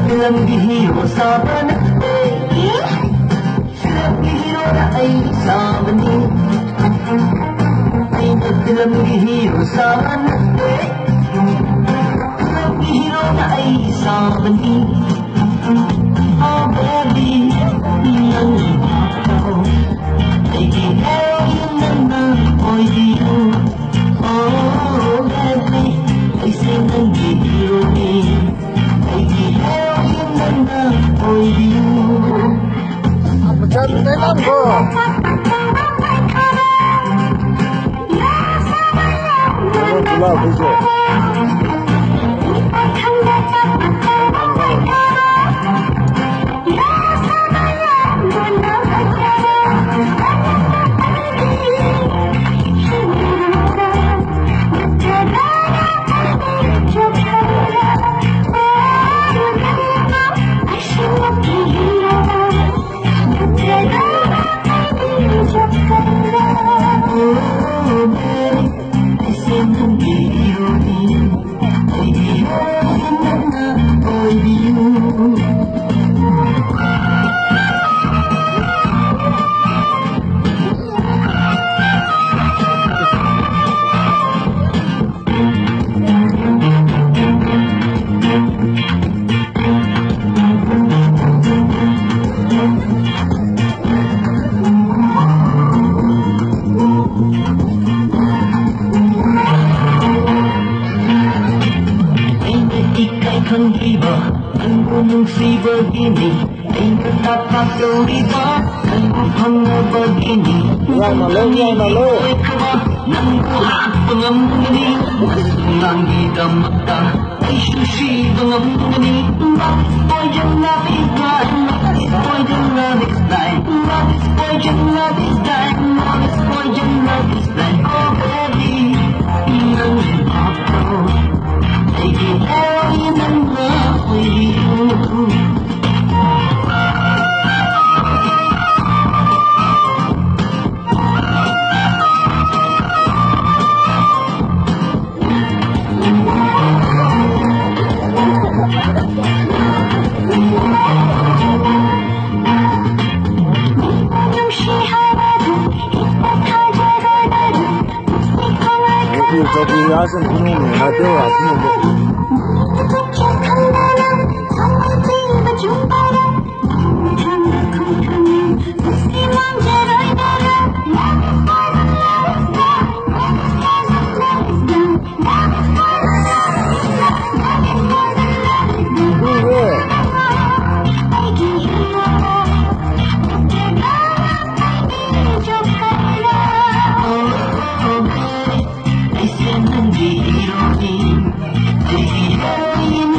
Filang bihiro sa banate Filang bihiro na ay sa mani Filang bihiro sa banate Filang bihiro na ay sa mani Oh baby, nang ako ay ginahin na for you Oh baby, ay sinang bihiro din Masyado na lang po. Ano sila, Buso? Kang iba, ang punong si Bagini ay nagpapagawida ang upang na Bagini. Yan, malo. Nang buhat pangamuni, nang idamata ay susi pangamuni. Bakit po dyan natin dyan? Bakit po dyan natin dyan? Bakit po dyan natin dyan? Bakit po dyan natin dyan? Oh baby, nang ako ay ginahin na for you 저기 야생 분홍이 하대와 분홍 Ay sinang bihiro din ay ginahin